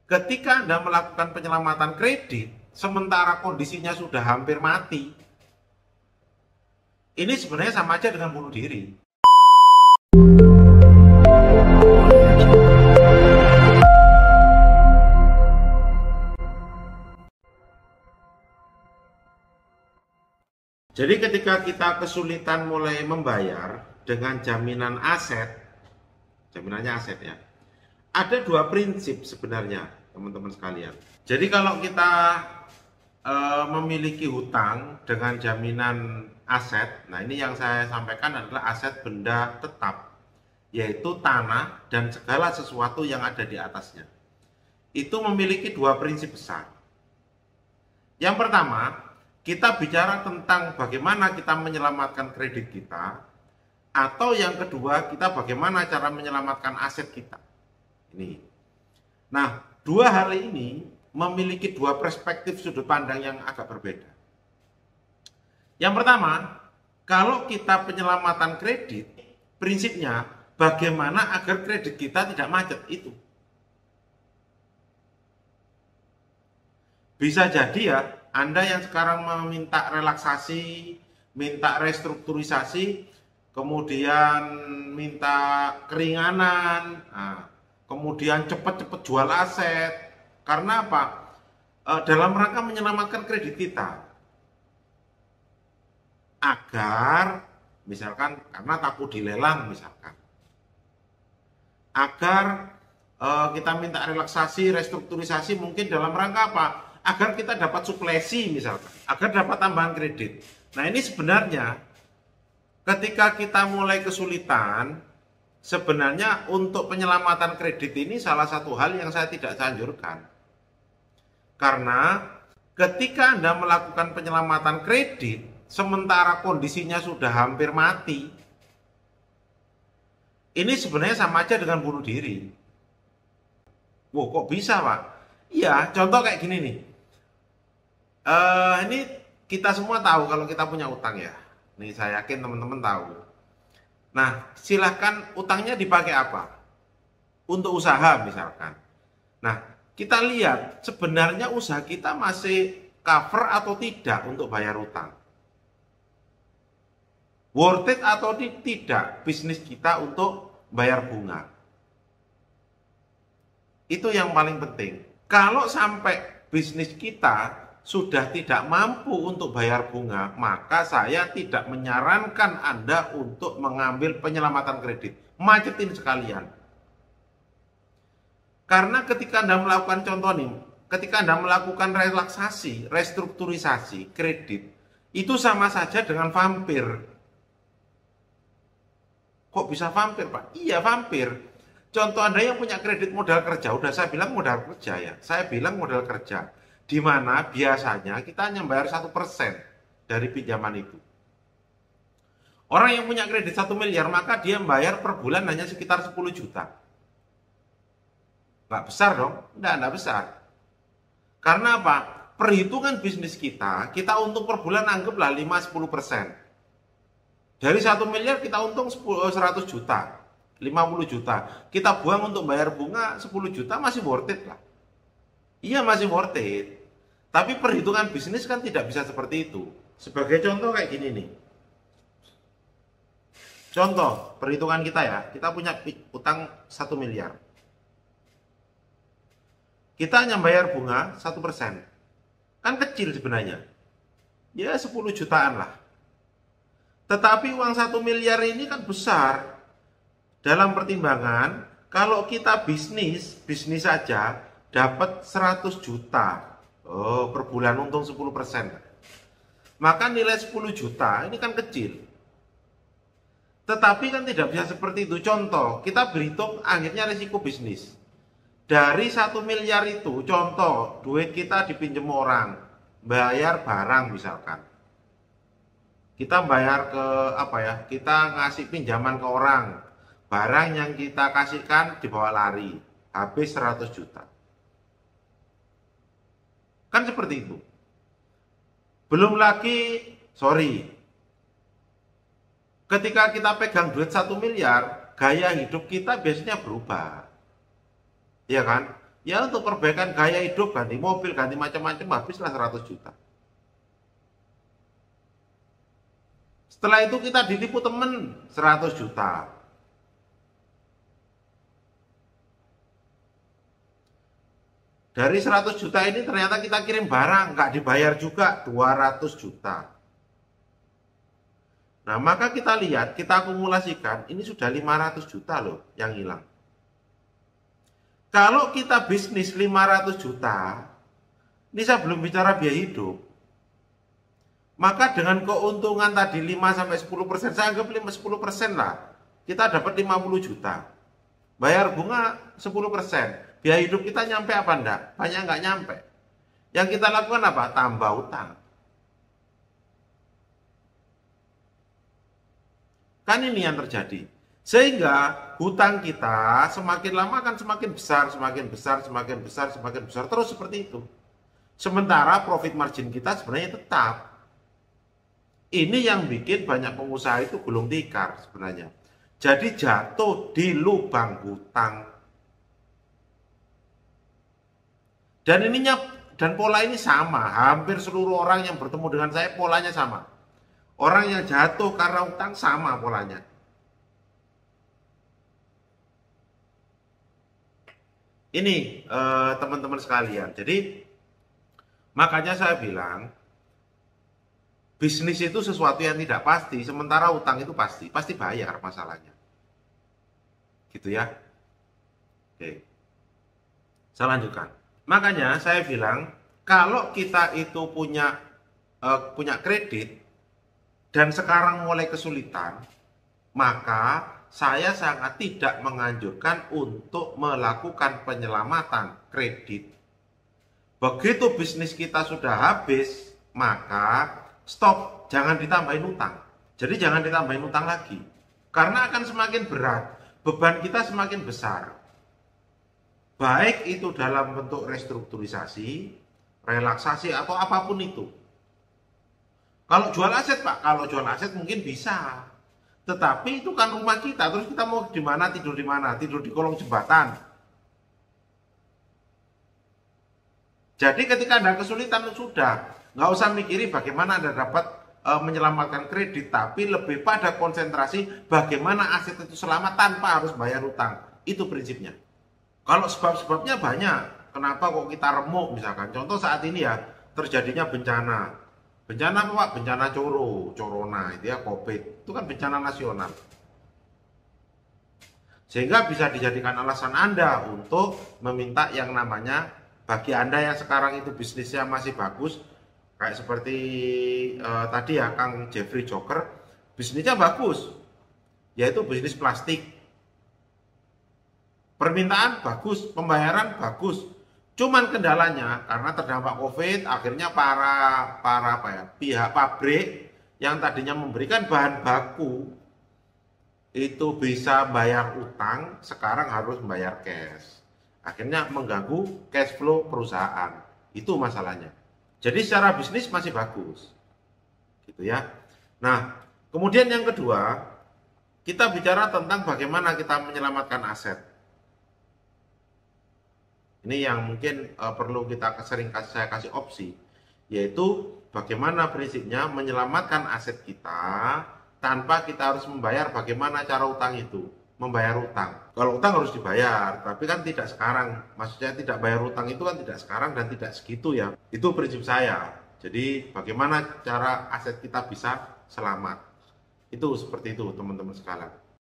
Ketika Anda melakukan penyelamatan kredit, sementara kondisinya sudah hampir mati, ini sebenarnya sama aja dengan bunuh diri. Jadi ketika kita kesulitan mulai membayar dengan jaminannya aset ya, ada dua prinsip sebenarnya teman-teman sekalian. Jadi kalau kita memiliki hutang dengan jaminan aset, nah ini yang saya sampaikan adalah aset benda tetap, yaitu tanah dan segala sesuatu yang ada di atasnya. Itu memiliki dua prinsip besar. Yang pertama, kita bicara tentang bagaimana kita menyelamatkan kredit kita, atau yang kedua, kita bagaimana cara menyelamatkan aset kita. Ini. Nah, dua hal ini memiliki dua perspektif sudut pandang yang agak berbeda. Yang pertama, kalau kita penyelamatan kredit, prinsipnya bagaimana agar kredit kita tidak macet itu. Bisa jadi ya, Anda yang sekarang meminta relaksasi, minta restrukturisasi, kemudian minta keringanan, kemudian cepat-cepat jual aset. Karena apa? Dalam rangka menyelamatkan kredit kita. Agar, misalkan karena takut dilelang misalkan. Agar kita minta relaksasi, restrukturisasi mungkin dalam rangka apa? Agar kita dapat suplesi misalkan, agar dapat tambahan kredit. Nah ini sebenarnya ketika kita mulai kesulitan, sebenarnya untuk penyelamatan kredit ini salah satu hal yang saya tidak anjurkan. Karena ketika Anda melakukan penyelamatan kredit, sementara kondisinya sudah hampir mati, ini sebenarnya sama aja dengan bunuh diri. Wow, kok bisa Pak? Iya, contoh kayak gini nih. Ini kita semua tahu kalau kita punya utang ya. Nih saya yakin teman-teman tahu. Nah, silahkan utangnya dipakai apa? Untuk usaha misalkan. Nah, kita lihat sebenarnya usaha kita masih cover atau tidak untuk bayar utang. Worth it atau tidak bisnis kita untuk bayar bunga. Itu yang paling penting. Kalau sampai bisnis kita sudah tidak mampu untuk bayar bunga, maka saya tidak menyarankan Anda untuk mengambil penyelamatan kredit. Macetin sekalian. Karena ketika Anda melakukan contoh nih, ketika Anda melakukan relaksasi, restrukturisasi kredit, itu sama saja dengan vampir. Kok bisa vampir, Pak? Iya, vampir. Contoh Anda yang punya kredit modal kerja, udah saya bilang modal kerja ya. Saya bilang modal kerja. Di mana biasanya kita hanya bayar 1% dari pinjaman itu. Orang yang punya kredit 1 miliar, maka dia membayar per bulan hanya sekitar 10 juta. Nggak besar dong? Nggak besar. Karena apa? Perhitungan bisnis kita untung per bulan anggaplah 5-10%. Dari 1 miliar kita untung 100 juta, 50 juta. Kita buang untuk bayar bunga 10 juta masih worth it lah. Iya masih worth it. Tapi perhitungan bisnis kan tidak bisa seperti itu. Sebagai contoh kayak gini nih. Contoh perhitungan kita ya. Kita punya utang 1 miliar. Kita hanya bayar bunga 1%. Kan kecil sebenarnya. Ya 10 jutaan lah. Tetapi uang 1 miliar ini kan besar. Dalam pertimbangan, kalau kita bisnis saja dapat 100 juta. Oh, per bulan untung 10%. Maka nilai 10 juta ini kan kecil. Tetapi kan tidak bisa seperti itu. Contoh, kita berhitung akhirnya risiko bisnis. Dari 1 miliar itu, contoh, duit kita dipinjam orang, bayar barang misalkan. Kita bayar ke kita ngasih pinjaman ke orang. Barang yang kita kasihkan dibawa lari, habis 100 juta. Kan seperti itu. Belum lagi, ketika kita pegang duit 1 miliar, gaya hidup kita biasanya berubah. Ya kan? Ya untuk perbaikan gaya hidup, ganti mobil, ganti macam-macam, habislah 100 juta. Setelah itu kita ditipu temen 100 juta. Dari 100 juta ini ternyata kita kirim barang, nggak dibayar juga 200 juta. Nah, maka kita lihat, kita akumulasikan, ini sudah 500 juta loh yang hilang. Kalau kita bisnis 500 juta, ini saya belum bicara biaya hidup, maka dengan keuntungan tadi 5-10%, saya anggap 10% lah, kita dapat 50 juta. Bayar bunga 10%, biaya hidup kita nyampe apa enggak? Banyak enggak nyampe. Yang kita lakukan apa? Tambah utang. Kan ini yang terjadi. Sehingga hutang kita semakin lama akan semakin besar, semakin besar, semakin besar, semakin besar, terus seperti itu. Sementara profit margin kita sebenarnya tetap. Ini yang bikin banyak pengusaha itu gulung tikar sebenarnya. Jadi jatuh di lubang hutang. Dan pola ini sama, hampir seluruh orang yang bertemu dengan saya polanya sama. Orang yang jatuh karena hutang sama polanya. Ini teman-teman sekalian. Jadi makanya saya bilang bisnis itu sesuatu yang tidak pasti, sementara utang itu pasti bayar masalahnya. Gitu ya. Oke. Saya lanjutkan. Makanya saya bilang kalau kita itu punya kredit dan sekarang mulai kesulitan, maka saya sangat tidak menganjurkan untuk melakukan penyelamatan kredit. Begitu bisnis kita sudah habis, maka stop, jangan ditambahin utang. Jadi jangan ditambahin utang lagi. Karena akan semakin berat, beban kita semakin besar. Baik itu dalam bentuk restrukturisasi, relaksasi, atau apapun itu. Kalau jual aset Pak, kalau jual aset mungkin bisa. Tetapi itu kan rumah kita, terus kita mau di mana, tidur di mana? Tidur di kolong jembatan. Jadi ketika Anda kesulitan sudah, nggak usah mikiri bagaimana Anda dapat menyelamatkan kredit, tapi lebih pada konsentrasi bagaimana aset itu selamat tanpa harus bayar utang. Itu prinsipnya. Kalau sebab-sebabnya banyak, kenapa kok kita remuk misalkan? Contoh saat ini ya, terjadinya bencana. Bencana apa Pak? Bencana corona, itu ya COVID. Itu kan bencana nasional. Sehingga bisa dijadikan alasan Anda untuk meminta yang namanya, bagi Anda yang sekarang itu bisnisnya masih bagus, kayak seperti tadi ya Kang Jeffrey Joker, bisnisnya bagus, yaitu bisnis plastik. Permintaan bagus, pembayaran bagus. Cuman kendalanya karena terdampak COVID, akhirnya para pihak pabrik yang tadinya memberikan bahan baku itu bisa bayar utang, sekarang harus membayar cash. Akhirnya mengganggu cash flow perusahaan. Itu masalahnya. Jadi secara bisnis masih bagus. Gitu ya. Nah, kemudian yang kedua, kita bicara tentang bagaimana kita menyelamatkan aset. Ini yang mungkin perlu kita saya kasih opsi, yaitu bagaimana prinsipnya menyelamatkan aset kita tanpa kita harus membayar bagaimana cara utang itu, membayar utang. Kalau utang harus dibayar, tapi kan tidak sekarang. Maksudnya tidak bayar utang itu kan tidak sekarang dan tidak segitu ya. Itu prinsip saya. Jadi bagaimana cara aset kita bisa selamat. Itu seperti itu teman-teman sekalian.